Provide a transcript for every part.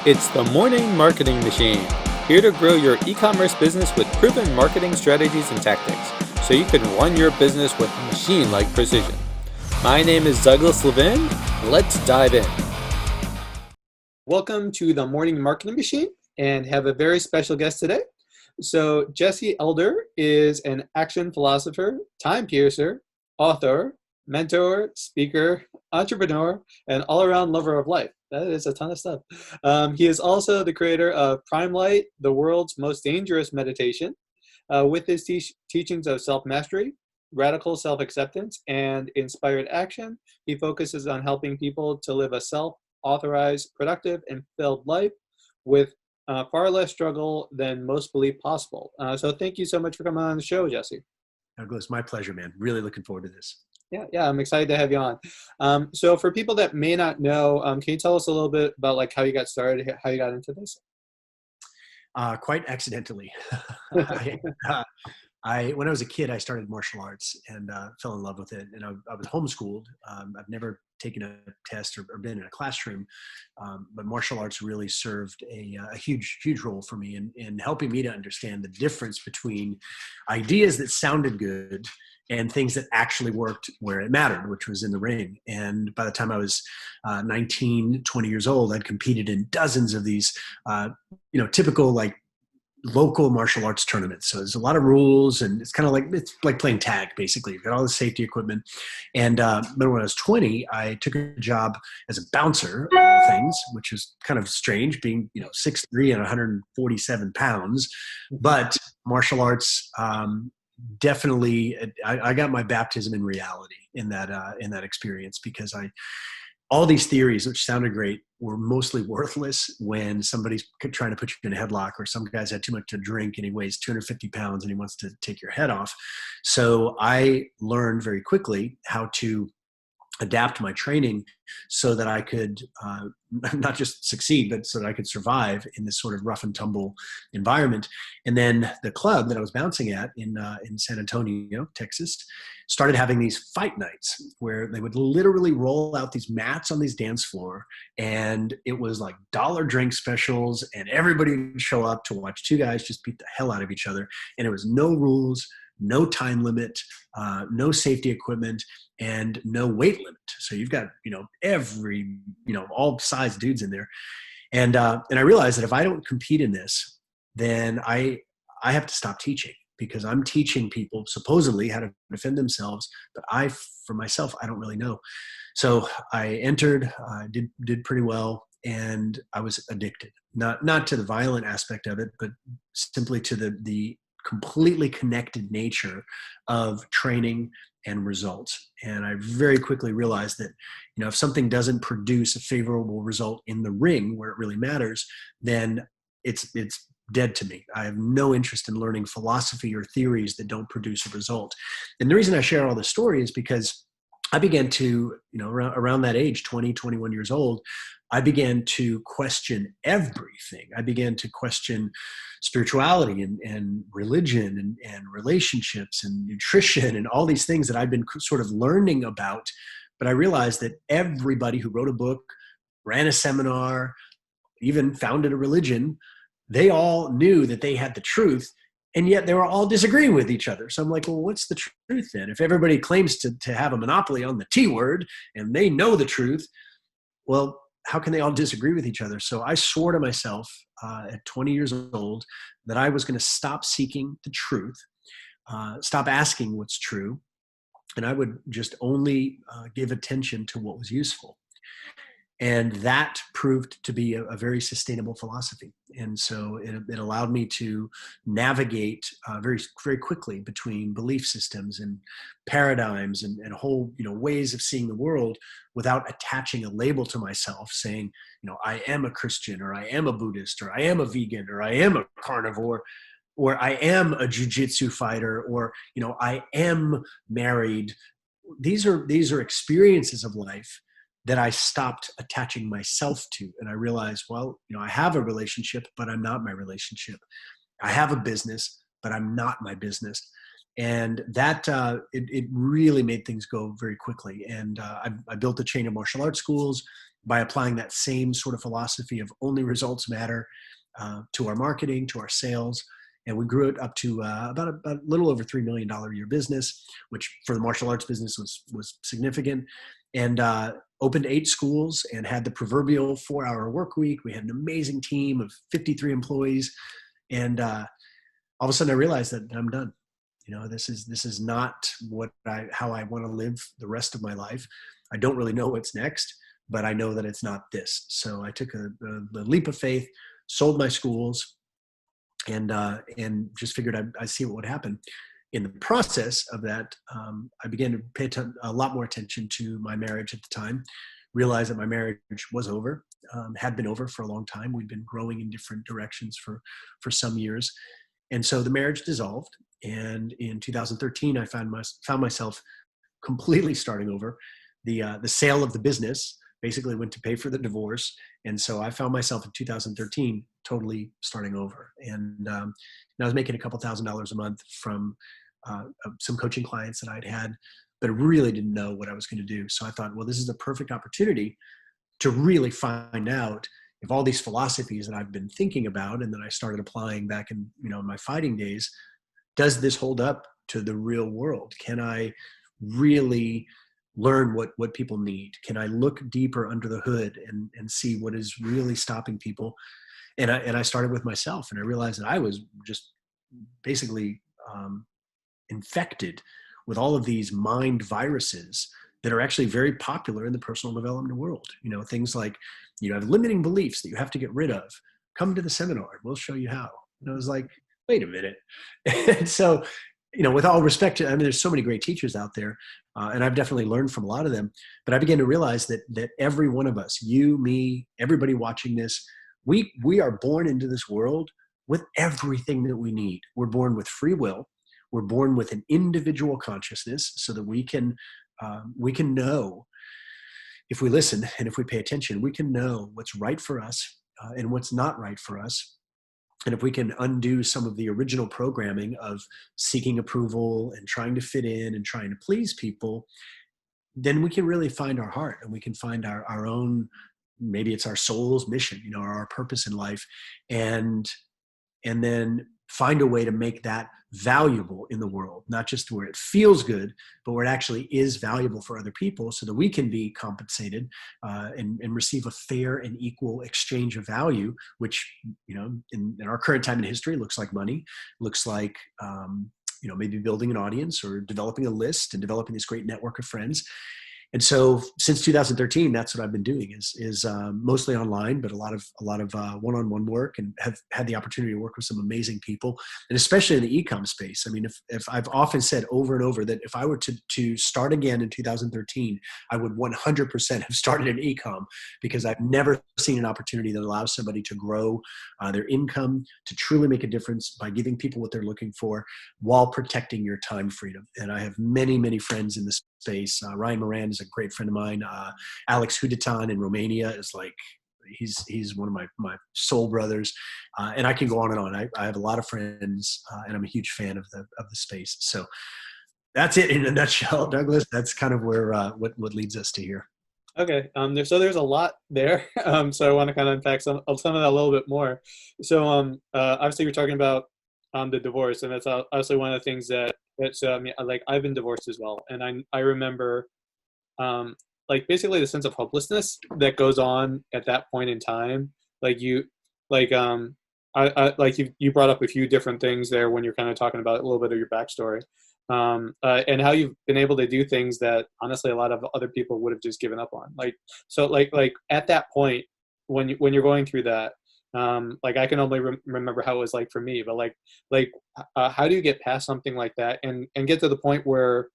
It's the Morning Marketing Machine, here to grow your e-commerce business with proven marketing strategies and tactics, so you can run your business with machine-like precision. My name is Douglas Levin. Let's dive in. Welcome to the Morning Marketing Machine, and have a very special guest today. So Jesse Elder is an action philosopher, time piercer, author, mentor, speaker, entrepreneur, and all-around lover of life. That is a ton of stuff. He is also the creator of Prime Light, the world's most dangerous meditation. With his teachings of self-mastery, radical self-acceptance, and inspired action, he focuses on helping people to live a self-authorized, productive, and fulfilled life with far less struggle than most believe possible. So thank you so much for coming on the show, Jesse. Douglas, my pleasure, man. Really looking forward to this. Yeah, I'm excited to have you on. So for people that may not know, can you tell us a little bit about like how you got started, how you got into this? Quite accidentally. When I was a kid, I started martial arts and fell in love with it. And I was homeschooled. I've never taken a test or been in a classroom, but martial arts really served a huge role for me in helping me to understand the difference between ideas that sounded good and things that actually worked where it mattered, which was in the ring. And by the time I was 19, 20 years old, I'd competed in dozens of these, typical like local martial arts tournaments. So there's a lot of rules, and it's like playing tag, basically. You've got all the safety equipment. And then when I was 20, I took a job as a bouncer, of all things, which is kind of strange, being 6'3" and 147 pounds. But martial arts definitely, I got my baptism in reality in that experience, because all these theories, which sounded great, were mostly worthless when somebody's trying to put you in a headlock, or some guy's had too much to drink and he weighs 250 pounds and he wants to take your head off. So I learned very quickly how to adapt my training so that I could not just succeed, but so that I could survive in this sort of rough and tumble environment. And then the club that I was bouncing at in San Antonio, Texas, started having these fight nights where they would literally roll out these mats on these dance floor, and it was like dollar drink specials, and everybody would show up to watch two guys just beat the hell out of each other. And it was no rules, no time limit, no safety equipment, and no weight limit. So you've got, all size dudes in there. And I realized that if I don't compete in this, then I have to stop teaching, because I'm teaching people supposedly how to defend themselves. But for myself, I don't really know. So I entered, did pretty well, and I was addicted, not to the violent aspect of it, but simply to the completely connected nature of training and results. And I very quickly realized that, if something doesn't produce a favorable result in the ring where it really matters, then it's dead to me. I have no interest in learning philosophy or theories that don't produce a result. And the reason I share all this story is because I began to, around that age, 20, 21 years old, I began to question everything. I began to question spirituality and religion and relationships and nutrition and all these things that I've been sort of learning about. But I realized that everybody who wrote a book, ran a seminar, even founded a religion, they all knew that they had the truth, and yet they were all disagreeing with each other. So I'm like, well, what's the truth then? If everybody claims to have a monopoly on the T word and they know the truth, well, how can they all disagree with each other? So I swore to myself at 20 years old that I was going to stop seeking the truth, stop asking what's true, and I would just only give attention to what was useful. And that proved to be a very sustainable philosophy. And so it allowed me to navigate very, very quickly between belief systems and paradigms and whole, ways of seeing the world without attaching a label to myself saying, I am a Christian, or I am a Buddhist, or I am a vegan, or I am a carnivore, or I am a jujitsu fighter, or, I am married. These are experiences of life that I stopped attaching myself to. And I realized, well, I have a relationship, but I'm not my relationship. I have a business, but I'm not my business. And that it really made things go very quickly. And I built a chain of martial arts schools by applying that same sort of philosophy of only results matter to our marketing, to our sales. And we grew it up to about a little over $3 million a year business, which for the martial arts business was significant. And opened 8 schools and had the proverbial 4-hour work week. We had an amazing team of 53 employees. And all of a sudden I realized that I'm done. This is not how I want to live the rest of my life. I don't really know what's next, but I know that it's not this. So I took the leap of faith, sold my schools, and just figured I'd see what would happen. In the process of that, I began to pay a lot more attention to my marriage at the time. Realized that my marriage was over, had been over for a long time. We'd been growing in different directions for some years. And so the marriage dissolved. And in 2013, I found myself completely starting over. The sale of the business basically went to pay for the divorce. And so I found myself in 2013 totally starting over. And I was making a couple $1,000s a month from some coaching clients that I'd had, but I really didn't know what I was going to do. So I thought, well, this is the perfect opportunity to really find out if all these philosophies that I've been thinking about and that I started applying back in my fighting days, does this hold up to the real world? Can I really learn what people need? Can I look deeper under the hood and see what is really stopping people? And I started with myself, and I realized that I was just basically infected with all of these mind viruses that are actually very popular in the personal development world. Things like, you have limiting beliefs that you have to get rid of. Come to the seminar, we'll show you how. And I was like, wait a minute. And so, with all respect to, there's so many great teachers out there, and I've definitely learned from a lot of them, but I began to realize that every one of us, you, me, everybody watching this, we are born into this world with everything that we need. We're born with free will. We're born with an individual consciousness so that we can know, if we listen and if we pay attention, we can know what's right for us and what's not right for us. And if we can undo some of the original programming of seeking approval and trying to fit in and trying to please people, then we can really find our heart, and we can find our own, maybe it's our soul's mission, or our purpose in life. And then find a way to make that valuable in the world, not just where it feels good, but where it actually is valuable for other people, so that we can be compensated and receive a fair and equal exchange of value, which, in our current time in history, looks like money, looks like, maybe building an audience or developing a list and developing this great network of friends. And so since 2013, that's what I've been doing is mostly online, but a lot of one-on-one work, and have had the opportunity to work with some amazing people, and especially in the e-com space. If I've often said over and over that if I were to start again in 2013, I would 100% have started in e-com, because I've never seen an opportunity that allows somebody to grow their income, to truly make a difference by giving people what they're looking for while protecting your time freedom. And I have many, many friends in this space. Ryan Moran is a great friend of mine. Alex Hudatan in Romania is like, he's one of my soul brothers. And I can go on and on. I have a lot of friends, and I'm a huge fan of the space. So that's it in a nutshell, Douglas. That's kind of where what leads us to here. Okay. There's a lot there. So I want to kind of unpack some of that a little bit more. So obviously you're talking about the divorce, and that's obviously one of the things that's like I've been divorced as well, and I remember like basically the sense of hopelessness that goes on at that point in time. Like I like you brought up a few different things there when you're kind of talking about a little bit of your backstory, and how you've been able to do things that honestly a lot of other people would have just given up on. Like at that point when you're going through that, like I can only remember how it was like for me, but how do you get past something like that and get to the point where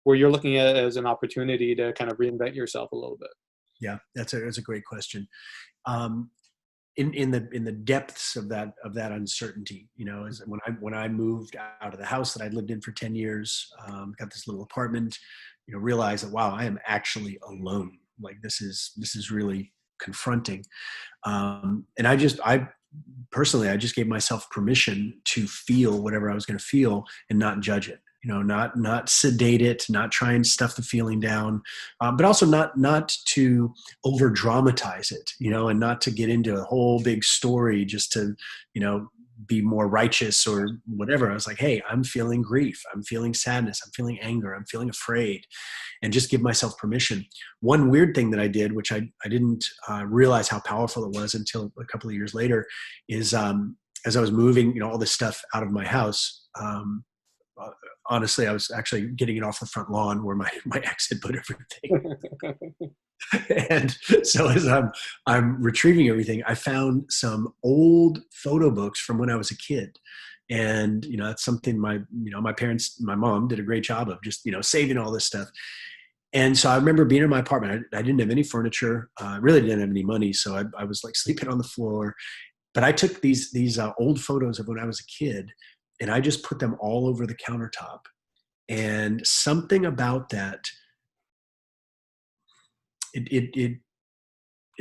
you're looking at it as an opportunity to kind of reinvent yourself a little bit? Yeah, that's a great question. In the depths of that uncertainty, is when I moved out of the house that I'd lived in for 10 years, got this little apartment, realized that, wow, I am actually alone. Like this is really confronting. And I personally, I just gave myself permission to feel whatever I was going to feel and not judge it. not sedate it, not try and stuff the feeling down, but also not to over dramatize it, and not to get into a whole big story just to, be more righteous or whatever. I was like, hey, I'm feeling grief. I'm feeling sadness. I'm feeling anger. I'm feeling afraid, and just give myself permission. One weird thing that I did, which I didn't realize how powerful it was until a couple of years later, is as I was moving, all this stuff out of my house, uh, honestly, I was actually getting it off the front lawn where my ex had put everything. And so as I'm retrieving everything, I found some old photo books from when I was a kid. And, that's something my parents, my mom did a great job of just, saving all this stuff. And so I remember being in my apartment. I didn't have any furniture, really didn't have any money. So I was like sleeping on the floor, but I took these old photos of when I was a kid, and I just put them all over the countertop. And something about that, it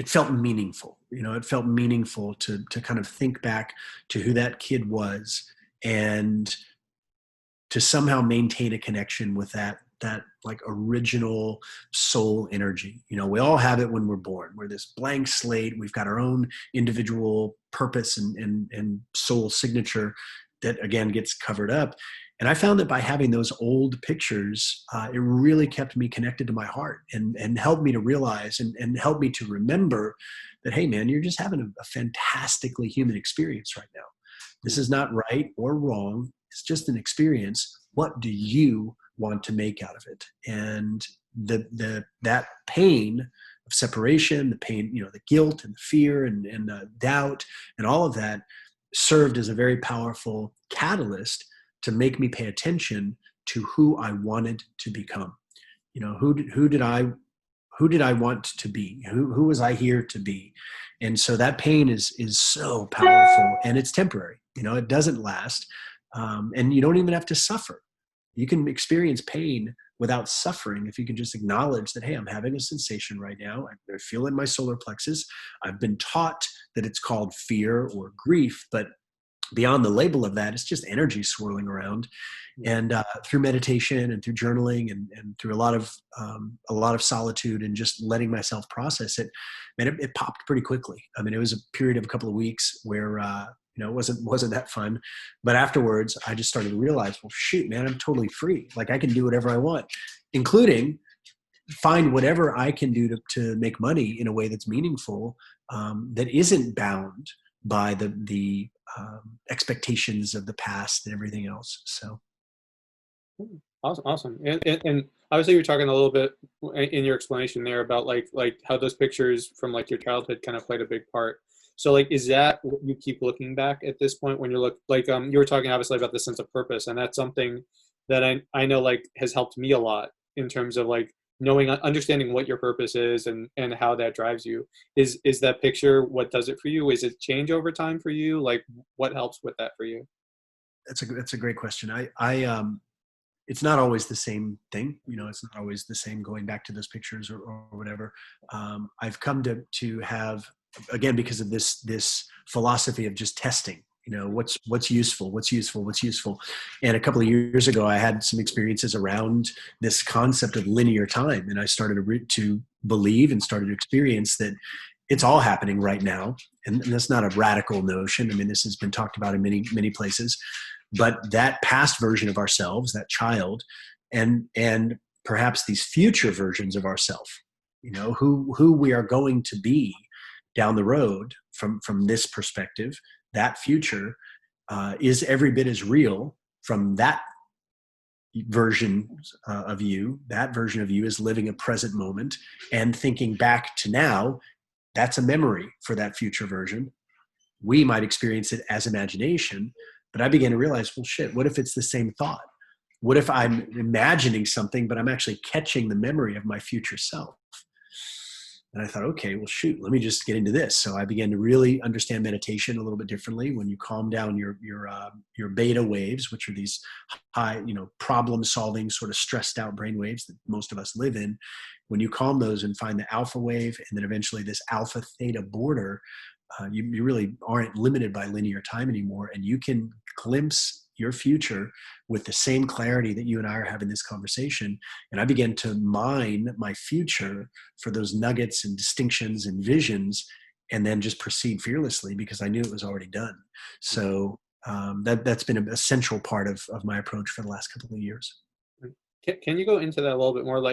felt meaningful. It felt meaningful to kind of think back to who that kid was, and to somehow maintain a connection with that like original soul energy. We all have it when we're born. We're this blank slate. We've got our own individual purpose and soul signature that again gets covered up. And I found that by having those old pictures, it really kept me connected to my heart, and helped me to realize and helped me to remember that, hey man, you're just having a fantastically human experience right now. This is not right or wrong. It's just an experience. What do you want to make out of it? And that pain of separation, the pain, the guilt and the fear and the doubt and all of that served as a very powerful catalyst to make me pay attention to who I wanted to become. Who did I want to be? Who was I here to be? And so that pain is so powerful, and it's temporary. It doesn't last, and you don't even have to suffer. You can experience pain without suffering if you can just acknowledge that, hey, I'm having a sensation right now. I feel in my solar plexus. I've been taught that it's called fear or grief, but beyond the label of that, it's just energy swirling around. And through meditation and through journaling and through a lot of solitude and just letting myself process it, man, it popped pretty quickly. I mean, it was a period of a couple of weeks where it wasn't that fun, but afterwards I just started to realize, well, shoot, man, I'm totally free. Like I can do whatever I want, including find whatever I can do to make money in a way that's meaningful, that isn't bound by the expectations of the past and everything else. So. Awesome. And obviously you're talking a little bit in your explanation there about like how those pictures from like your childhood kind of played a big part. So like, is that what you keep looking back at this point when you you were talking obviously about the sense of purpose, and that's something that I know like has helped me a lot in terms of like understanding what your purpose is and how that drives you. Is that picture what does it for you? Is it change over time for you? Like what helps with that for you? That's a great question. I it's not always the same thing. It's not always the same going back to those pictures or whatever. I've come to have, again, because of this philosophy of just testing, what's useful. And a couple of years ago, I had some experiences around this concept of linear time. And I started to believe and started to experience that it's all happening right now. And that's not a radical notion. I mean, this has been talked about in many, many places. But that past version of ourselves, that child, and perhaps these future versions of ourselves, who we are going to be down the road from this perspective, that future is every bit as real from that version of you. That version of you is living a present moment and thinking back to now. That's a memory for that future version. We might experience it as imagination. But I began to realize, well, shit, what if it's the same thought? What if I'm imagining something, but I'm actually catching the memory of my future self? And I thought, okay, well, shoot, let me just get into this. So I began to really understand meditation a little bit differently. When you calm down your beta waves, which are these high, problem solving, sort of stressed out brain waves that most of us live in, when you calm those and find the alpha wave and then eventually this alpha theta border, you really aren't limited by linear time anymore, and you can glimpse your future with the same clarity that you and I are having this conversation. And I began to mine my future for those nuggets and distinctions and visions, and then just proceed fearlessly because I knew it was already done. So that's been a central part of my approach for the last couple of years. Can you go into that a little bit more?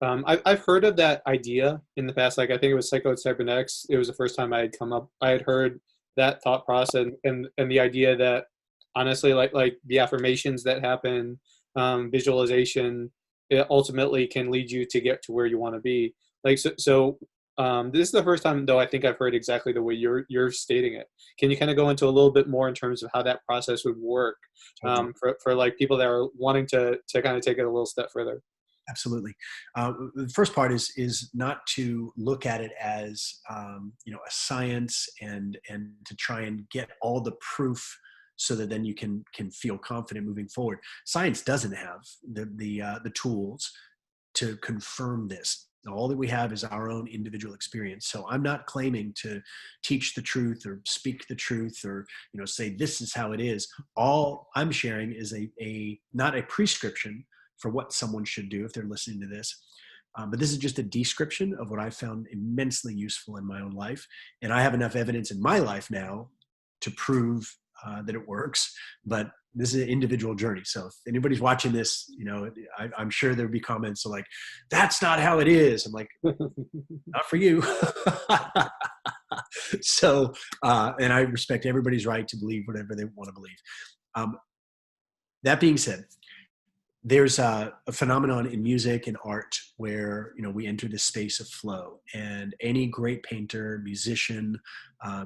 I've heard of that idea in the past. Like I think it was psycho-cybernetics. It was the first time I had heard that thought process and the idea that honestly, like the affirmations that happen, visualization, it ultimately can lead you to get to where you want to be. This is the first time though I think I've heard exactly the way you're stating it. Can you kind of go into a little bit more in terms of how that process would work for like people that are wanting to kind of take it a little step further? Absolutely. The first part is not to look at it as a science and to try and get all the proof so that then you can feel confident moving forward. Science doesn't have the tools to confirm this. All that we have is our own individual experience. So I'm not claiming to teach the truth or speak the truth or say this is how it is. All I'm sharing is a not a prescription for what someone should do if they're listening to this. But this is just a description of what I found immensely useful in my own life. And I have enough evidence in my life now to prove that it works. But this is an individual journey. So if anybody's watching this, I'm sure there'll be comments like, that's not how it is. I'm like, not for you. So, and I respect everybody's right to believe whatever they want to believe. That being said, there's a phenomenon in music and art where we enter this space of flow, and any great painter, musician,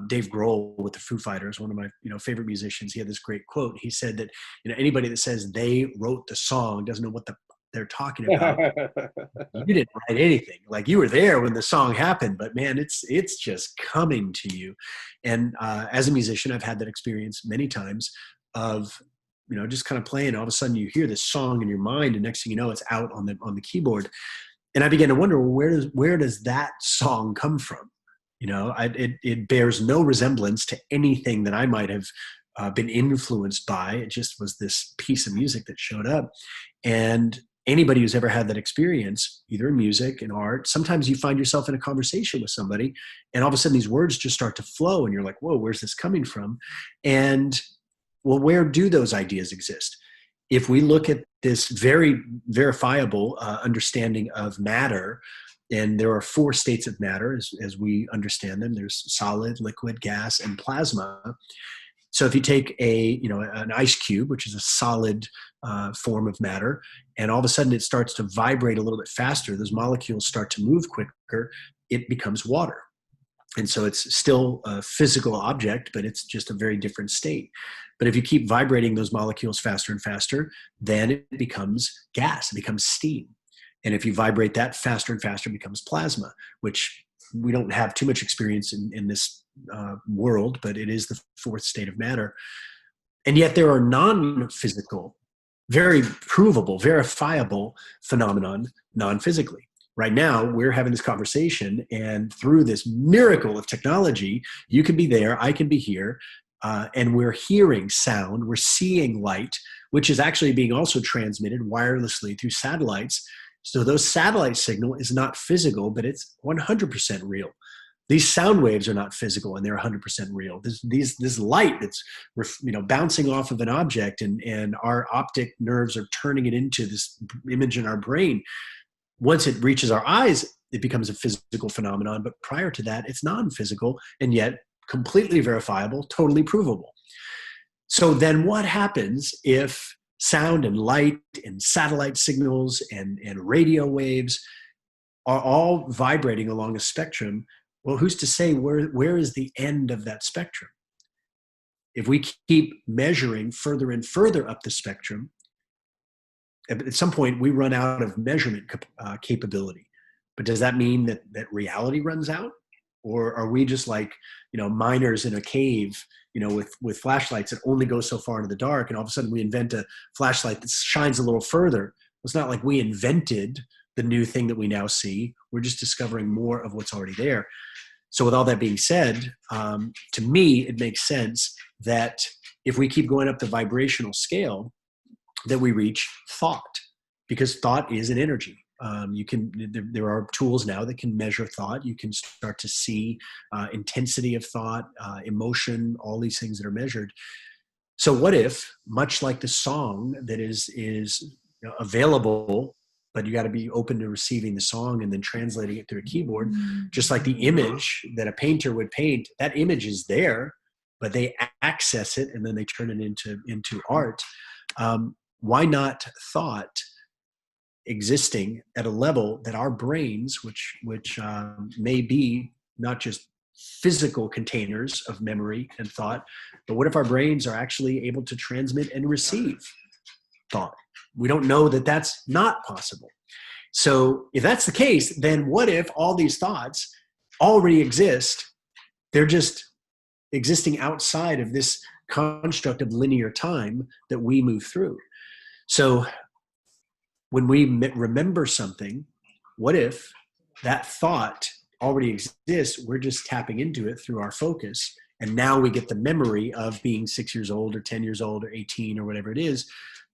Dave Grohl with the Foo Fighters, one of my favorite musicians, he had this great quote. He said that anybody that says they wrote the song doesn't know what they're talking about. You didn't write anything. Like, you were there when the song happened, but man, it's just coming to you. And as a musician, I've had that experience many times of just kind of playing. All of a sudden you hear this song in your mind, and next thing you know, it's out on the keyboard. And I began to wonder, well, where does that song come from? It bears no resemblance to anything that I might have been influenced by. It just was this piece of music that showed up. And anybody who's ever had that experience, either in music and art, sometimes you find yourself in a conversation with somebody, and all of a sudden these words just start to flow, and you're like, whoa, where's this coming from? And well, where do those ideas exist? If we look at this very verifiable understanding of matter, and there are 4 states of matter as we understand them. There's solid, liquid, gas, and plasma. So if you take an ice cube, which is a solid form of matter, and all of a sudden it starts to vibrate a little bit faster, those molecules start to move quicker, it becomes water. And so it's still a physical object, but it's just a very different state. But if you keep vibrating those molecules faster and faster, then it becomes gas, it becomes steam. And if you vibrate that faster and faster, it becomes plasma, which we don't have too much experience in this world, but it is the 4th state of matter. And yet there are non-physical, very provable, verifiable phenomenon non-physically. Right now, we're having this conversation, and through this miracle of technology, you can be there, I can be here, and we're hearing sound, we're seeing light, which is actually being also transmitted wirelessly through satellites. So those satellite signal is not physical, but it's 100% real. These sound waves are not physical, and they're 100% real. This light that's bouncing off of an object, and our optic nerves are turning it into this image in our brain. Once it reaches our eyes, it becomes a physical phenomenon. But prior to that, it's non-physical, and yet completely verifiable, totally provable. So then what happens if sound and light and satellite signals and radio waves are all vibrating along a spectrum? Well, who's to say where is the end of that spectrum? If we keep measuring further and further up the spectrum, at some point we run out of measurement capability. But does that mean that reality runs out? Or are we just like, miners in a cave, with flashlights that only go so far into the dark, and all of a sudden we invent a flashlight that shines a little further? It's not like we invented the new thing that we now see. We're just discovering more of what's already there. So with all that being said, to me, it makes sense that if we keep going up the vibrational scale, then we reach thought, because thought is an energy. There are tools now that can measure thought. You can start to see intensity of thought, emotion, all these things that are measured. So what if, much like the song that is available, but you got to be open to receiving the song and then translating it through a keyboard, just like the image that a painter would paint, that image is there, but they access it and then they turn it into art. Why not thought existing at a level that our brains, which may be not just physical containers of memory and thought, but what if our brains are actually able to transmit and receive thought? We don't know that that's not possible. So if that's the case, then what if all these thoughts already exist? They're just existing outside of this construct of linear time that we move through. So when we remember something, what if that thought already exists? We're just tapping into it through our focus. And now we get the memory of being 6 years old or 10 years old or 18 or whatever it is.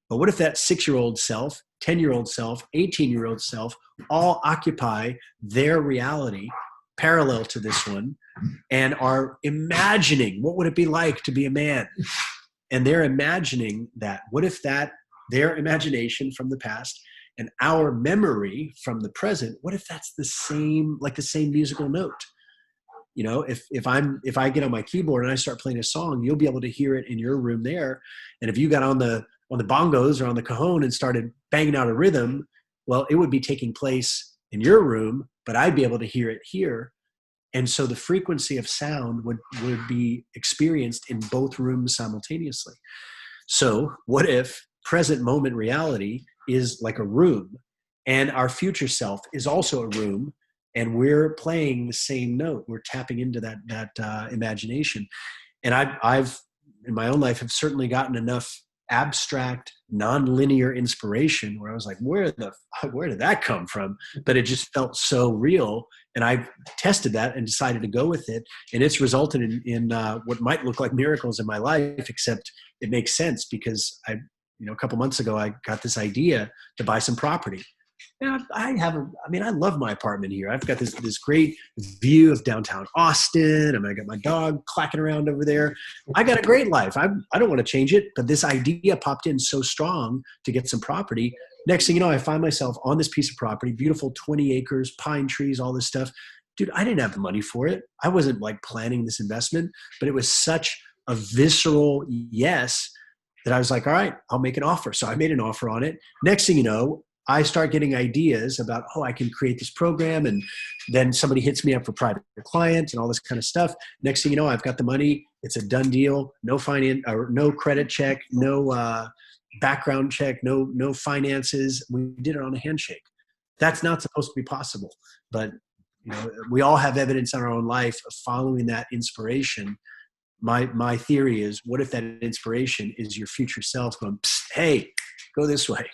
But what if that 6-year-old self, 10-year-old self, 18-year-old self all occupy their reality parallel to this one and are imagining what would it be like to be a man? And they're imagining that. What if that their imagination from the past and our memory from the present, what if that's the same, like the same musical note? You know, if I get on my keyboard and I start playing a song, you'll be able to hear it in your room there. And if you got on the bongos or on the cajon and started banging out a rhythm, well, it would be taking place in your room, but I'd be able to hear it here. And so the frequency of sound would be experienced in both rooms simultaneously. So what if present moment reality is like a room and our future self is also a room, and we're playing the same note? We're tapping into that imagination. And I've in my own life have certainly gotten enough abstract, nonlinear inspiration where I was like, where did that come from? But it just felt so real. And I tested that and decided to go with it. And it's resulted in what might look like miracles in my life, except it makes sense because a couple months ago, I got this idea to buy some property. And I love my apartment here. I've got this great view of downtown Austin. I got my dog clacking around over there. I got a great life. I don't want to change it, but this idea popped in so strong to get some property. Next thing you know, I find myself on this piece of property, beautiful 20 acres, pine trees, all this stuff. Dude, I didn't have the money for it. I wasn't like planning this investment, but it was such a visceral yes that I was like, all right, I'll make an offer. So I made an offer on it. Next thing you know, I start getting ideas about, I can create this program. And then somebody hits me up for private client and all this kind of stuff. Next thing you know, I've got the money. It's a done deal. No finance or no credit check, no background check, no finances. We did it on a handshake. That's not supposed to be possible. But we all have evidence in our own life of following that inspiration. My theory is, what if that inspiration is your future self going, hey, go this way?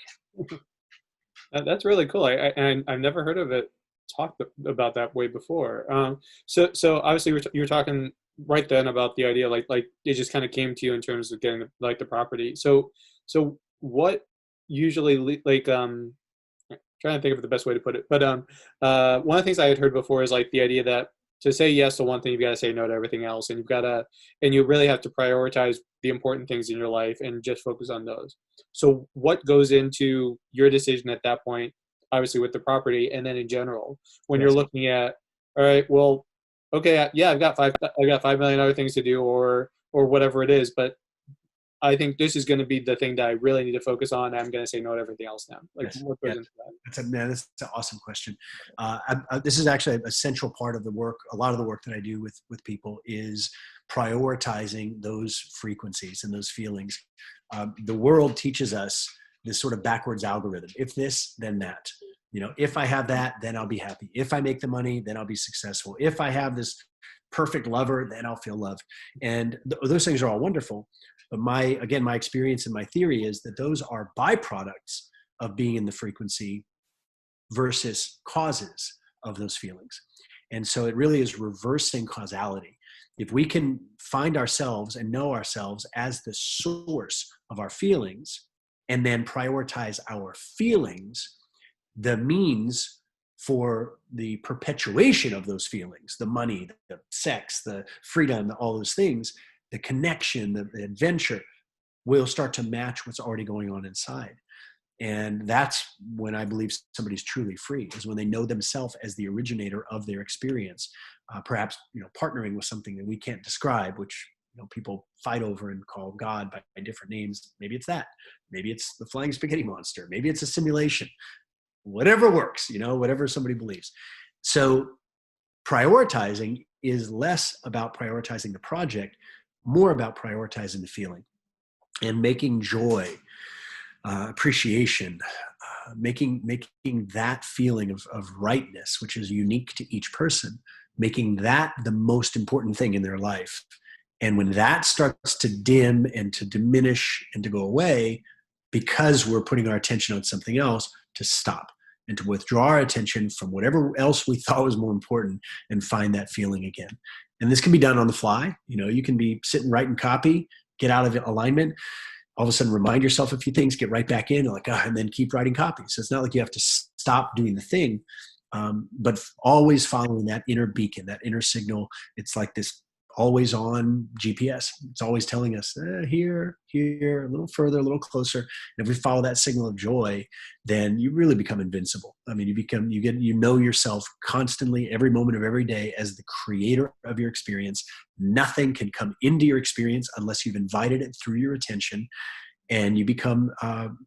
That's really cool. I've never heard of it talked about that way before. So obviously you were talking right then about the idea, like it just kind of came to you in terms of getting the property. So what usually trying to think of the best way to put it, but one of the things I had heard before is like the idea that to say yes to one thing, you've got to say no to everything else, and you really have to prioritize the important things in your life and just focus on those. So what goes into your decision at that point, obviously with the property, and then in general, when you're looking at, all right, well, okay, yeah, I've got 5 million other things to do, or whatever it is, but I think this is going to be the thing that I really need to focus on. I'm going to say no to everything else now. Like, yes. What goes into that? That's an awesome question. This is actually a central part of the work. A lot of the work that I do with people is prioritizing those frequencies and those feelings. The world teaches us this sort of backwards algorithm. If this, then that. If I have that, then I'll be happy. If I make the money, then I'll be successful. If I have this perfect lover, then I'll feel loved. And those things are all wonderful. But my experience and my theory is that those are byproducts of being in the frequency versus causes of those feelings. And so it really is reversing causality. If we can find ourselves and know ourselves as the source of our feelings, and then prioritize our feelings, the means for the perpetuation of those feelings, the money, the sex, the freedom, all those things, the connection, the adventure, will start to match what's already going on inside. And that's when I believe somebody's truly free, is when they know themselves as the originator of their experience. Perhaps, partnering with something that we can't describe, which people fight over and call God by different names. Maybe it's that. Maybe it's the flying spaghetti monster. Maybe it's a simulation. Whatever works, whatever somebody believes. So prioritizing is less about prioritizing the project, more about prioritizing the feeling and making joy, appreciation, making that feeling of rightness, which is unique to each person, making that the most important thing in their life. And when that starts to dim and to diminish and to go away, because we're putting our attention on something else, to stop and to withdraw our attention from whatever else we thought was more important and find that feeling again. And this can be done on the fly. You can be sitting writing copy, get out of alignment, all of a sudden remind yourself a few things, get right back in, and then keep writing copy. So it's not like you have to stop doing the thing, but always following that inner beacon, that inner signal. It's like this always on GPS. It's always telling us here, a little further, a little closer. And if we follow that signal of joy, then you really become invincible. I mean, you know yourself constantly, every moment of every day, as the creator of your experience. Nothing can come into your experience unless you've invited it through your attention. And you become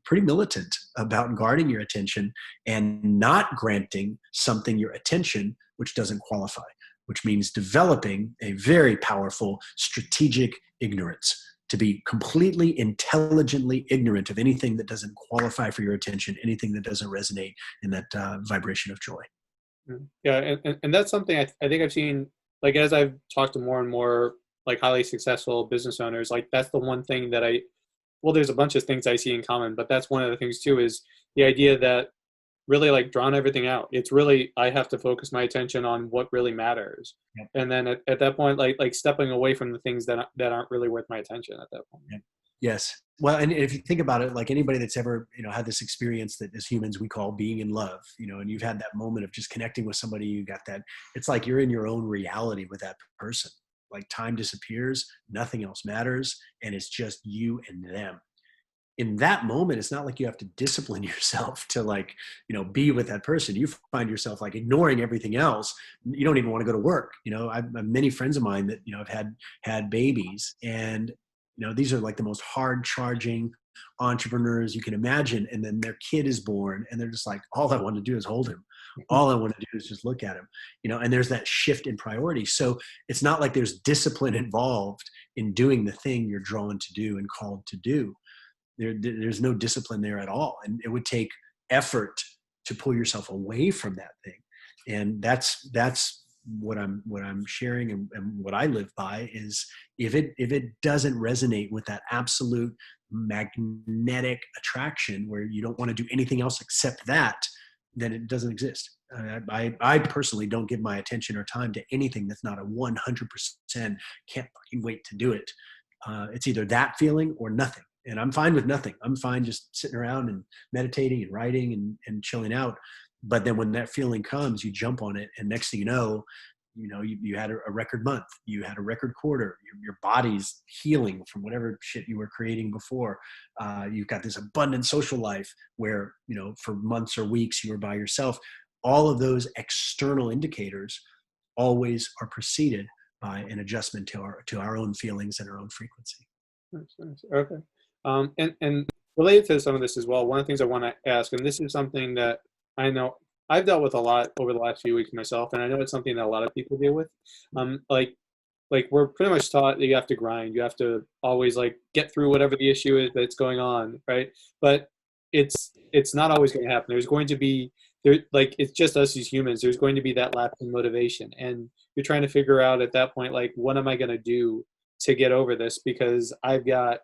pretty militant about guarding your attention and not granting something your attention which doesn't qualify, which means developing a very powerful strategic ignorance, to be completely intelligently ignorant of anything that doesn't qualify for your attention, anything that doesn't resonate in that vibration of joy. Yeah, and that's something I think I've seen, like, as I've talked to more and more like highly successful business owners, like that's the one thing that well, there's a bunch of things I see in common, but that's one of the things too, is the idea that really like drown everything out. It's really, I have to focus my attention on what really matters. Yep. And then at that point, like stepping away from the things that aren't really worth my attention at that point. Yep. Yes. Well, and if you think about it, like anybody that's ever, had this experience that as humans we call being in love, and you've had that moment of just connecting with somebody, you got that, it's like you're in your own reality with that person. Like time disappears, nothing else matters, and it's just you and them. In that moment, it's not like you have to discipline yourself to be with that person. You find yourself like ignoring everything else. You don't even want to go to work. I've many friends of mine that, have had babies, and, these are like the most hard charging entrepreneurs you can imagine. And then their kid is born and they're just like, all I want to do is hold him. All I want to do is just look at him, and there's that shift in priority. So it's not like there's discipline involved in doing the thing you're drawn to do and called to do. There's no discipline there at all. And it would take effort to pull yourself away from that thing. And that's what I'm sharing, and what I live by is, if it doesn't resonate with that absolute magnetic attraction where you don't want to do anything else except that, then it doesn't exist. I personally don't give my attention or time to anything that's not a 100% can't fucking wait to do it. It's either that feeling or nothing. And I'm fine with nothing. I'm fine just sitting around and meditating and writing and chilling out. But then when that feeling comes, you jump on it. And next thing you know, you had a record month, you had a record quarter, your body's healing from whatever shit you were creating before. You've got this abundant social life where, for months or weeks you were by yourself. All of those external indicators always are preceded by an adjustment to our own feelings and our own frequency. Nice. Okay. And related to some of this as well, one of the things I want to ask, and this is something that I know I've dealt with a lot over the last few weeks myself, and I know it's something that a lot of people deal with. Like we're pretty much taught that you have to grind, you have to always like get through whatever the issue is that's going on, right? But it's not always going to happen. There's going to be it's just us as humans. There's going to be that lapse in motivation, and you're trying to figure out at that point, like, what am I going to do to get over this? Because I've got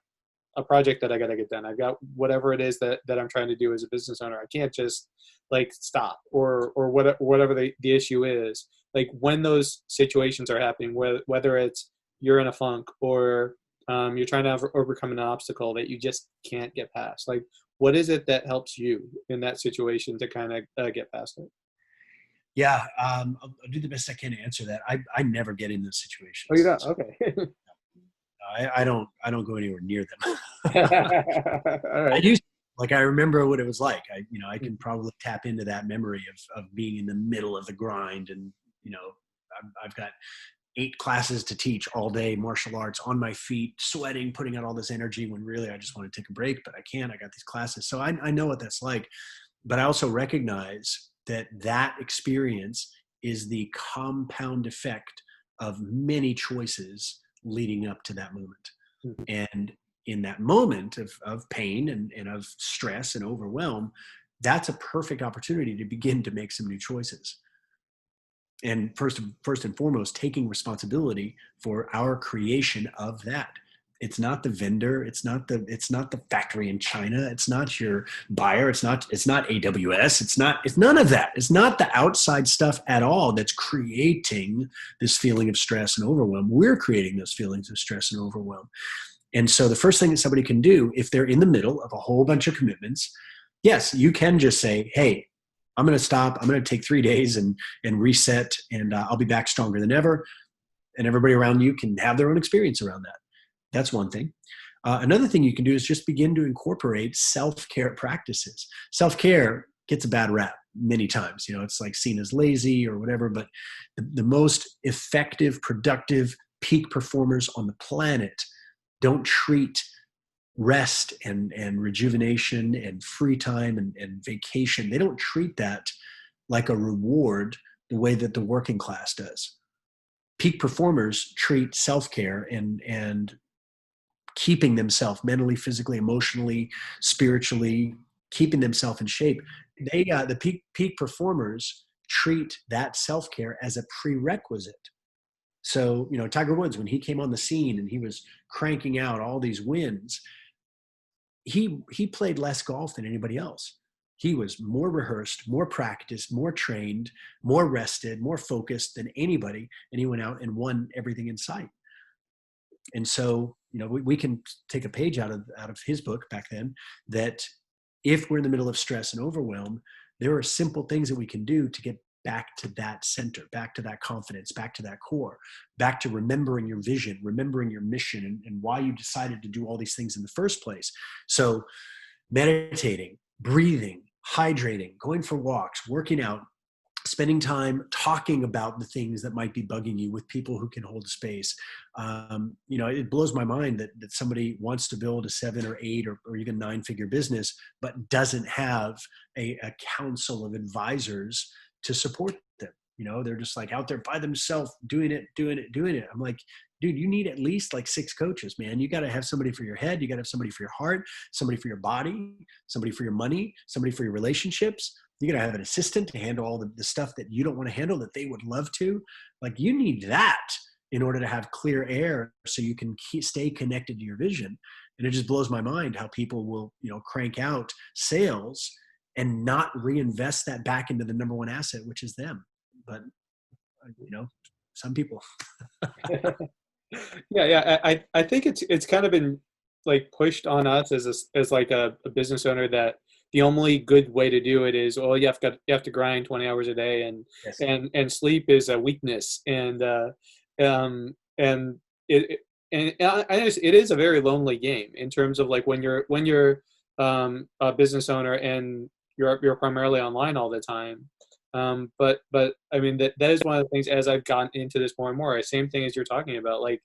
a project that I got to get done. I've got whatever it is that I'm trying to do as a business owner. I can't just like stop or whatever the issue is. like when those situations are happening, whether it's you're in a funk or you're trying to overcome an obstacle that you just can't get past. Like, what is it that helps you in that situation to kind of get past it? Yeah, I'll do the best I can to answer that. I never get in those Oh, you situations. don't? Okay. I don't go anywhere near them. All I right. used like I remember what it was like. I can probably tap into that memory of being in the middle of the grind, and I've got 8 classes to teach all day, martial arts, on my feet, sweating, putting out all this energy when really I just want to take a break, but I can't. I got these classes, so I know what that's like. But I also recognize that that experience is the compound effect of many choices leading up to that moment. Mhm. And in that moment of pain and of stress and overwhelm, that's a perfect opportunity to begin to make some new choices. And first and foremost, taking responsibility for our creation of that. It's not the vendor, it's not the factory in China, it's not your buyer, it's not AWS, it's none of that. It's not the outside stuff at all that's creating this feeling of stress and overwhelm. We're creating those feelings of stress and overwhelm. And so the first thing that somebody can do if they're in the middle of a whole bunch of commitments, yes, you can just say, hey, I'm going to stop. I'm going to take 3 days and reset, and I'll be back stronger than ever. And everybody around you can have their own experience around that. That's one thing. Another thing you can do is just begin to incorporate self-care practices. Self-care gets a bad rap many times. It's like seen as lazy or whatever, but the most effective, productive peak performers on the planet don't treat rest and rejuvenation and free time and vacation. They don't treat that like a reward the way that the working class does. Peak performers treat self-care and keeping themselves mentally, physically, emotionally, spiritually, keeping themselves in shape. The peak performers treat that self-care as a prerequisite. So, Tiger Woods, when he came on the scene and he was cranking out all these wins, he played less golf than anybody else. He was more rehearsed, more practiced, more trained, more rested, more focused than anybody, and he went out and won everything in sight. And so, we can take a page out of his book back then, that if we're in the middle of stress and overwhelm, there are simple things that we can do to get back to that center, back to that confidence, back to that core, back to remembering your vision, remembering your mission, and why you decided to do all these things in the first place. So meditating, breathing, hydrating, going for walks, working out, spending time talking about the things that might be bugging you with people who can hold space. It blows my mind that somebody wants to build a 7 or 8 or even 9-figure business, but doesn't have a council of advisors to support them. They're just like out there by themselves, doing it. I'm like, dude, you need at least like 6 coaches, man. You got to have somebody for your head. You got to have somebody for your heart, somebody for your body, somebody for your money, somebody for your relationships. You got to have an assistant to handle all the stuff that you don't want to handle that they would love to. Like, you need that in order to have clear air so you can stay connected to your vision. And it just blows my mind how people will, crank out sales and not reinvest that back into the number one asset, which is them. But, some people. I think it's kind of been like pushed on us as like a business owner that the only good way to do it is, well, you have to grind 20 hours a day, and Yes. and sleep is a weakness, and I just, it is a very lonely game in terms of like when you're a business owner and you're primarily online all the time. But I mean, that is one of the things, as I've gotten into this more and more, same thing as you're talking about, like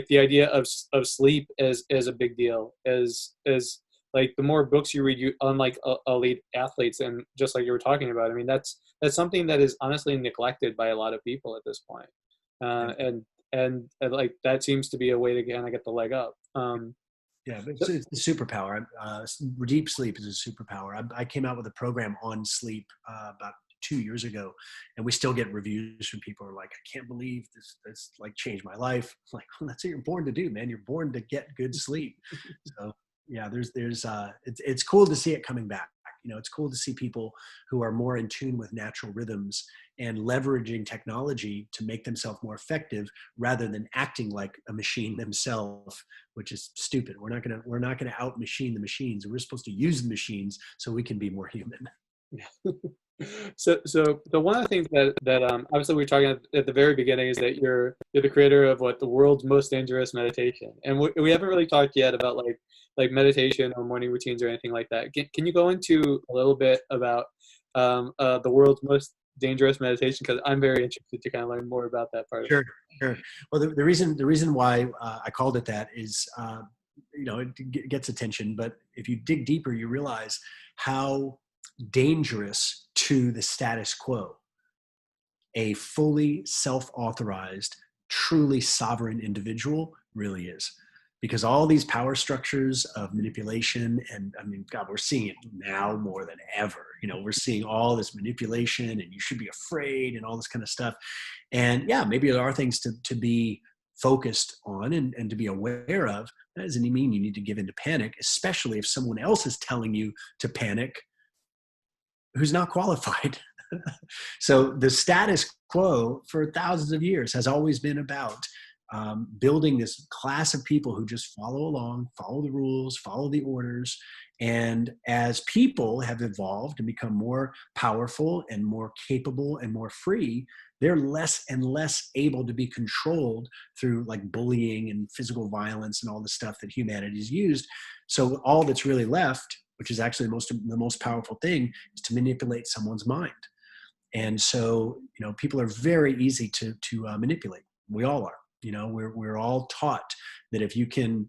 the idea of sleep as a big deal, as like the more books you read, you unlike elite athletes, and just like you were talking about, I mean, that's something that is honestly neglected by a lot of people at this point. Yeah. And like that seems to be a way to kind of get the leg up. Yeah, but it's a superpower. Deep sleep is a superpower. I came out with a program on sleep about 2 years ago, and we still get reviews from people who are like, I can't believe this like changed my life. I'm like, well, that's what you're born to do, man. You're born to get good sleep. So yeah, it's cool to see it coming back. It's cool to see people who are more in tune with natural rhythms and leveraging technology to make themselves more effective rather than acting like a machine themselves, which is stupid. We're not gonna out machine the machines. We're supposed to use the machines so we can be more human. So one of the things that obviously we were talking at the very beginning is that you're the creator of what the world's most dangerous meditation, and we haven't really talked yet about like meditation or morning routines or anything like that. Can you go into a little bit about the world's most dangerous meditation? Because I'm very interested to kind of learn more about that part of it. Sure, sure. Well, the reason why I called it that is, it gets attention, but if you dig deeper, you realize how dangerous to the status quo a fully self-authorized, truly sovereign individual really is. Because all these power structures of manipulation, and I mean, God, we're seeing it now more than ever. We're seeing all this manipulation, and you should be afraid, and all this kind of stuff. And yeah, maybe there are things to be focused on and to be aware of. That doesn't mean you need to give in to panic, especially if someone else is telling you to panic who's not qualified. So the status quo for thousands of years has always been about building this class of people who just follow along, follow the rules, follow the orders. And as people have evolved and become more powerful and more capable and more free, they're less and less able to be controlled through like bullying and physical violence and all the stuff that humanity's used. So all that's really left, which is actually the most powerful thing, is to manipulate someone's mind. And so, people are very easy to manipulate. We all are. We're all taught that if you can,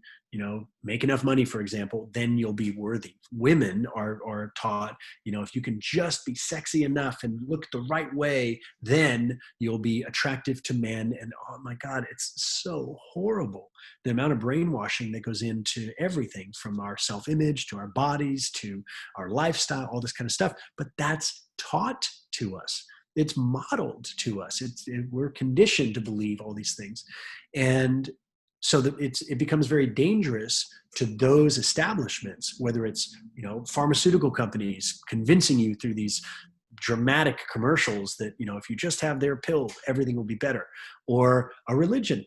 make enough money, for example, then you'll be worthy. Women are taught, if you can just be sexy enough and look the right way, then you'll be attractive to men. And oh my God, it's so horrible. The amount of brainwashing that goes into everything from our self-image to our bodies to our lifestyle, all this kind of stuff. But that's taught to us. It's modeled to us. We're conditioned to believe all these things. And so that it becomes very dangerous to those establishments, whether it's, pharmaceutical companies convincing you through these dramatic commercials that, if you just have their pill, everything will be better, or a religion,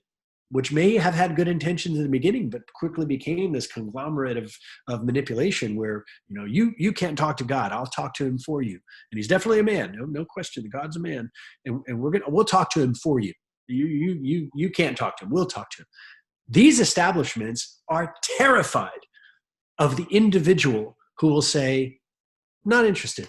which may have had good intentions in the beginning, but quickly became this conglomerate of manipulation where, you can't talk to God. I'll talk to him for you. And he's definitely a man. No question. The God's a man. And we'll talk to him for you. You can't talk to him. We'll talk to him. These establishments are terrified of the individual who will say, not interested,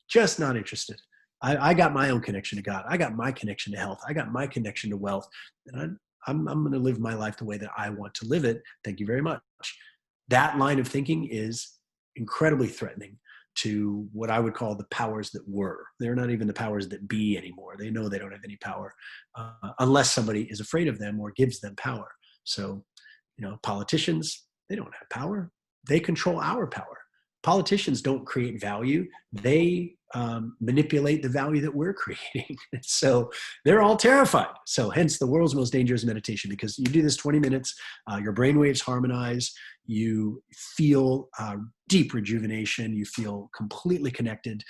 just not interested. I got my own connection to God. I got my connection to health. I got my connection to wealth. And I'm going to live my life the way that I want to live it. Thank you very much. That line of thinking is incredibly threatening to what I would call the powers that were. They're not even the powers that be anymore. They know they don't have any power unless somebody is afraid of them or gives them power. So, politicians, they don't have power. They control our power. Politicians don't create value. They manipulate the value that we're creating. So they're all terrified. So hence the world's most dangerous meditation, because you do this 20 minutes, your brainwaves harmonize, you feel deep rejuvenation, you feel completely connected.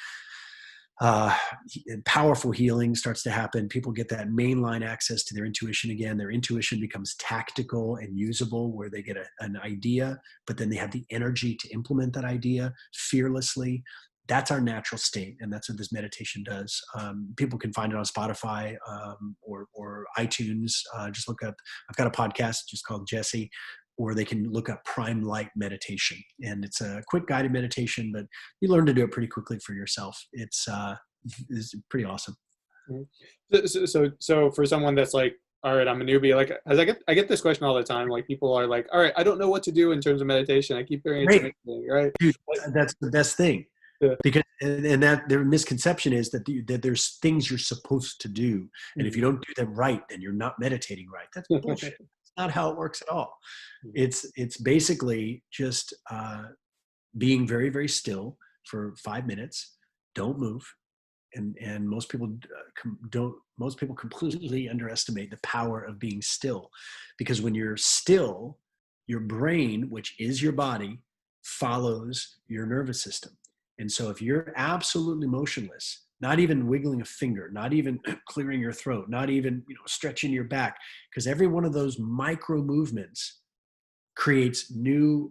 Powerful healing starts to happen. People get that mainline access to their intuition again. Their intuition becomes tactical and usable, where they get an idea, but then they have the energy to implement that idea fearlessly. That's our natural state, and that's what this meditation does. People can find it on Spotify or iTunes. Just look up. I've got a podcast just called Jesse, or they can look up Prime Light Meditation. And it's a quick guided meditation, but you learn to do it pretty quickly for yourself. It's pretty awesome. So for someone that's like, all right, I'm a newbie, like, as I get this question all the time. Like, people are like, all right, I don't know what to do in terms of meditation. I keep hearing it's Great. amazing, right? Dude, that's the best thing. Yeah. Because and that their misconception is that there's things you're supposed to do, and if you don't do them right, then you're not meditating right. That's bullshit. It's not how it works at all. It's basically just being very, very still for 5 minutes. Don't move, and most people don't. Most people completely underestimate the power of being still, because when you're still, your brain, which is your body, follows your nervous system. And so if you're absolutely motionless, not even wiggling a finger, not even clearing your throat, not even, stretching your back, because every one of those micro movements creates new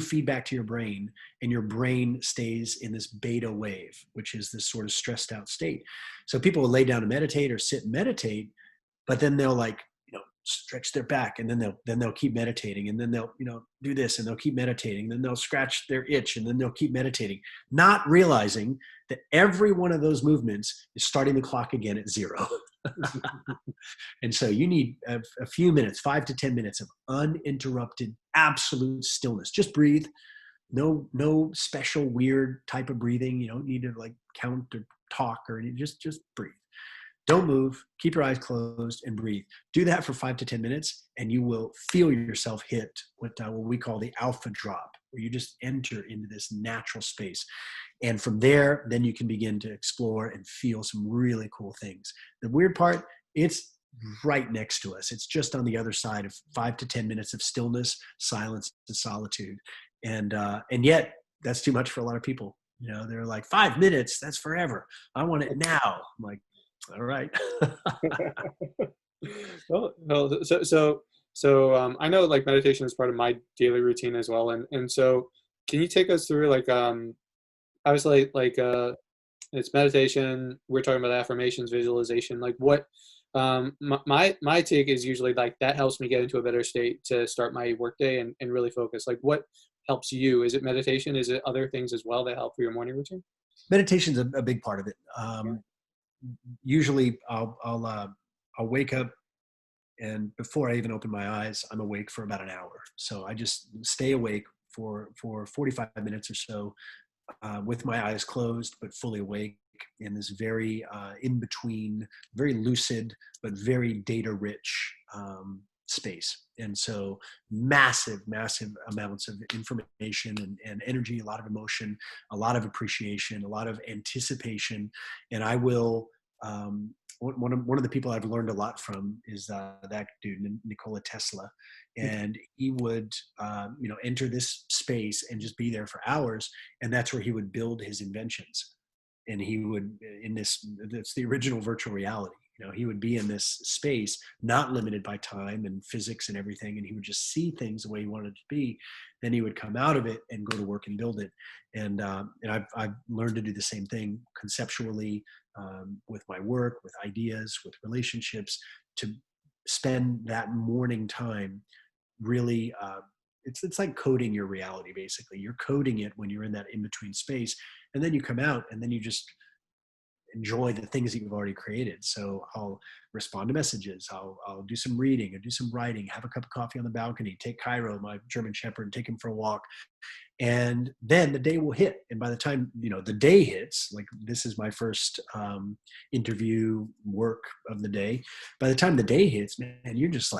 feedback to your brain, and your brain stays in this beta wave, which is this sort of stressed out state. So people will lay down and meditate or sit and meditate, but then they'll stretch their back, and then they'll keep meditating, and then they'll do this, and they'll keep meditating, and then they'll scratch their itch, and then they'll keep meditating, not realizing that every one of those movements is starting the clock again at zero. And so you need a few minutes, 5 to 10 minutes of uninterrupted absolute stillness. Just breathe. No special weird type of breathing. You don't need to count or talk or anything. Just breathe. Don't move, keep your eyes closed, and breathe. Do that for 5 to 10 minutes, and you will feel yourself hit what we call the alpha drop, where you just enter into this natural space. And from there, then you can begin to explore and feel some really cool things. The weird part, it's right next to us. It's just on the other side of 5 to 10 minutes of stillness, silence, and solitude. And yet, that's too much for a lot of people. They're like, 5 minutes, that's forever. I want it now. I'm like, all right. So I know meditation is part of my daily routine as well, and so can you take us through obviously it's meditation, we're talking about affirmations, visualization, what my take is usually that helps me get into a better state to start my workday and really focus. What helps you? Is it meditation? Is it other things as well that help for your morning routine? Meditation's a big part of it. Usually I'll wake up, and before I even open my eyes, I'm awake for about an hour. So I just stay awake for 45 minutes or so, with my eyes closed, but fully awake in this very in between, very lucid, but very data rich space. And so massive amounts of information and energy, a lot of emotion, a lot of appreciation, a lot of anticipation. And I will, one of the people I've learned a lot from is that dude, Nikola Tesla. And he would, enter this space and just be there for hours. And that's where he would build his inventions. And he would, that's the original virtual reality. He would be in this space, not limited by time and physics and everything. And he would just see things the way he wanted it to be. Then he would come out of it and go to work and build it. And I've learned to do the same thing conceptually, with my work, with ideas, with relationships, to spend that morning time really, it's like coding your reality. Basically, you're coding it when you're in that in-between space, and then you come out and then you just enjoy the things that you've already created. So I'll respond to messages, I'll do some reading or do some writing, have a cup of coffee on the balcony, take Cairo, my German Shepherd, and take him for a walk. And then the day will hit. And by the time, the day hits, this is my first interview work of the day. By the time the day hits, man, you're just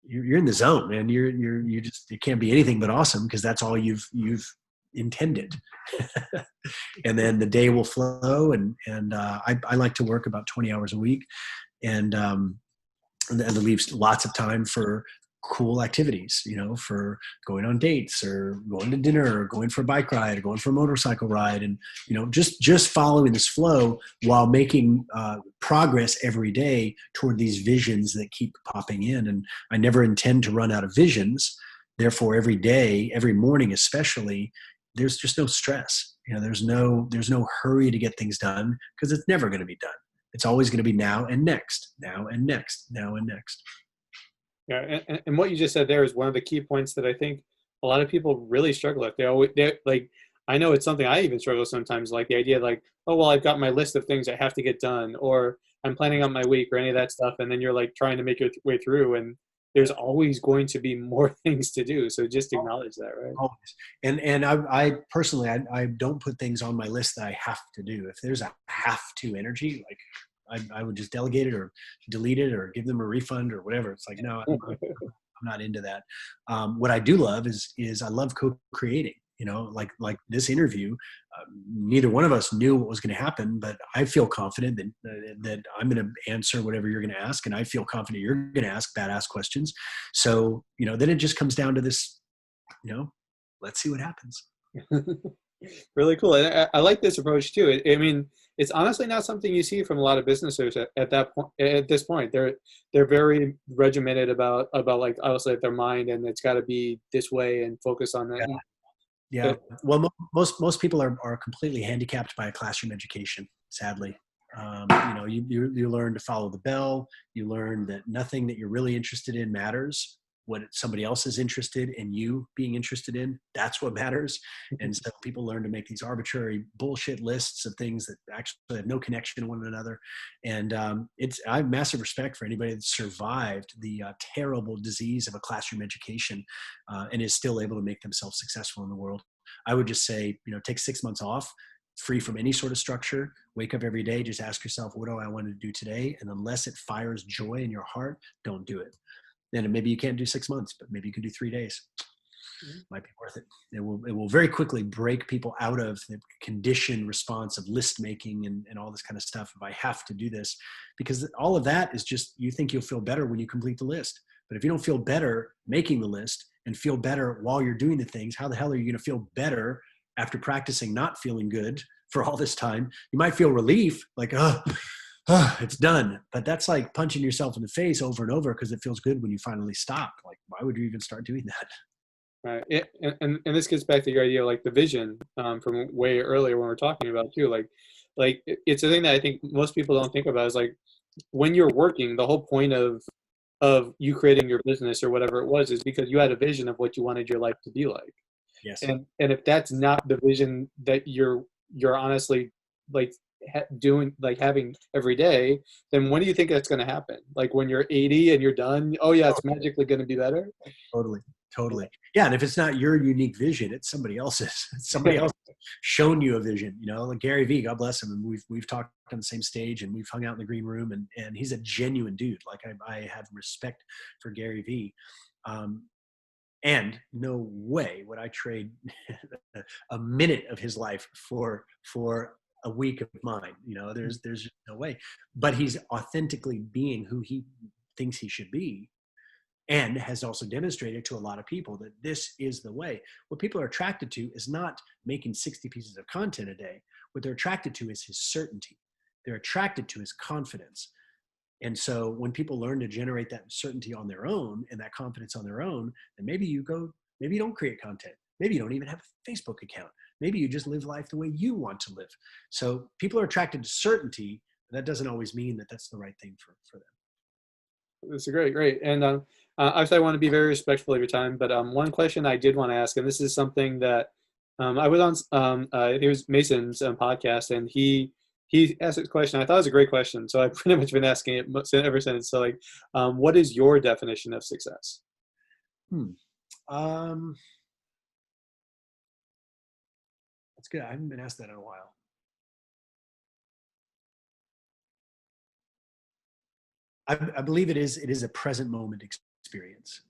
you're in the zone, man. You just, it can't be anything but awesome, because that's all you've intended. And then the day will flow. And I like to work about 20 hours a week, and that leaves lots of time for cool activities, for going on dates or going to dinner or going for a bike ride or going for a motorcycle ride. And, just following this flow while making progress every day toward these visions that keep popping in. And I never intend to run out of visions. Therefore, every day, every morning, especially, there's just no stress. There's no hurry to get things done, because it's never going to be done. It's always going to be now and next, now and next, now and next. Yeah, and what you just said there is one of the key points that I think a lot of people really struggle with. I know it's something I even struggle sometimes, the idea oh, well, I've got my list of things I have to get done, or I'm planning out my week, or any of that stuff. And then you're trying to make your way through, and there's always going to be more things to do. So just acknowledge that, right? Always. And I personally, I don't put things on my list that I have to do. If there's a have to energy, I would just delegate it or delete it or give them a refund or whatever. It's no, I'm not into that. What I do love is I love co-creating. Like this interview, neither one of us knew what was going to happen, but I feel confident that I'm going to answer whatever you're going to ask, and I feel confident you're going to ask badass questions. So then it just comes down to this. Let's see what happens. Really cool. And I like this approach too. I mean, it's honestly not something you see from a lot of business owners at that point. At this point, they're very regimented about like obviously their mind, and it's got to be this way and focus on that. Yeah. Well, most people are completely handicapped by a classroom education, sadly. You learn to follow the bell. You learn that nothing that you're really interested in matters. What somebody else is interested in you being interested in, that's what matters. And so people learn to make these arbitrary bullshit lists of things that actually have no connection to one another. And I have massive respect for anybody that survived the terrible disease of a classroom education and is still able to make themselves successful in the world. I would just say, take 6 months off, free from any sort of structure, wake up every day, just ask yourself, what do I want to do today? And unless it fires joy in your heart, don't do it. And maybe you can't do 6 months, but maybe you can do 3 days. Might be worth it. It will very quickly break people out of the conditioned response of list making and all this kind of stuff. If I have to do this, because all of that is just, you think you'll feel better when you complete the list. But if you don't feel better making the list and feel better while you're doing the things, how the hell are you going to feel better after practicing not feeling good for all this time? You might feel relief, like, it's done. But that's like punching yourself in the face over and over because it feels good when you finally stop. Like, why would you even start doing that? Right. And this gets back to your idea, like the vision from way earlier when we are talking about too. Like it's a thing that I think most people don't think about is like when you're working, the whole point of you creating your business or whatever it was is because you had a vision of what you wanted your life to be like. Yes. And if that's not the vision that you're honestly like doing, like having every day, then when do you think that's going to happen? Like when you're 80 and you're done? Oh yeah, it's magically going to be better. Totally. Yeah. And if it's not your unique vision, it's somebody else's. Somebody else shown you a vision, like Gary Vee, God bless him. And we've talked on the same stage and we've hung out in the green room and he's a genuine dude. Like I have respect for Gary Vee. And no way would I trade a minute of his life for a week of mine. There's no way. But he's authentically being who he thinks he should be, and has also demonstrated to a lot of people that this is the way. What people are attracted to is not making 60 pieces of content a day. What they're attracted to is his certainty. They're attracted to his confidence. And so when people learn to generate that certainty on their own and that confidence on their own, then maybe you don't create content. Maybe you don't even have a Facebook account. Maybe you just live life the way you want to live. So people are attracted to certainty. That doesn't always mean that that's the right thing for them. That's great. And obviously, I want to be very respectful of your time. But one question I did want to ask, and this is something that I was on. It was Mason's podcast, and he asked this question. I thought it was a great question, so I've pretty much been asking it ever since. So, like, what is your definition of success? That's good. I haven't been asked that in a while. I believe it is a present moment experience,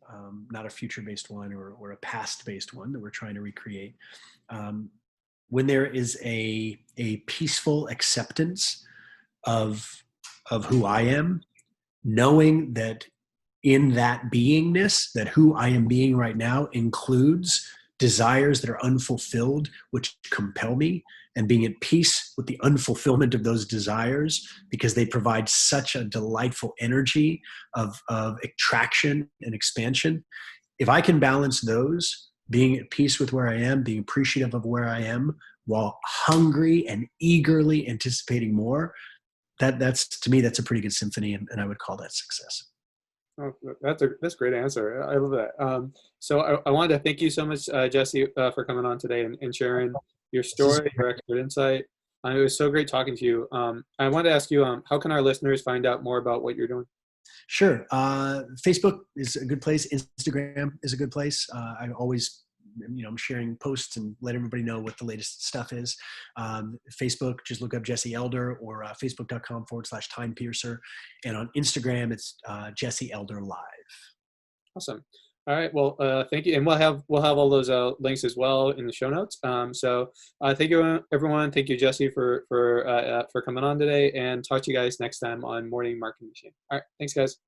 not a future-based one or a past-based one that we're trying to recreate. When there is a peaceful acceptance of who I am, knowing that in that beingness, that who I am being right now includes desires that are unfulfilled, which compel me, and being at peace with the unfulfillment of those desires because they provide such a delightful energy of attraction and expansion. If I can balance those, being at peace with where I am, being appreciative of where I am, while hungry and eagerly anticipating more, that's to me, that's a pretty good symphony, and I would call that success. Oh, that's a great answer. I love that. So I wanted to thank you so much, Jesse, for coming on today and sharing your story, your expert insight. It was so great talking to you. I wanted to ask you, how can our listeners find out more about what you're doing? Sure. Facebook is a good place. Instagram is a good place. I always, I'm sharing posts and let everybody know what the latest stuff is. Facebook, just look up Jesse Elder or facebook.com/Time Piercer. And on Instagram, it's Jesse Elder Live. Awesome. All right. Well, thank you. And we'll have all those links as well in the show notes. So thank you, everyone. Thank you, Jesse, for coming on today, and talk to you guys next time on Morning Marketing Machine. All right. Thanks, guys.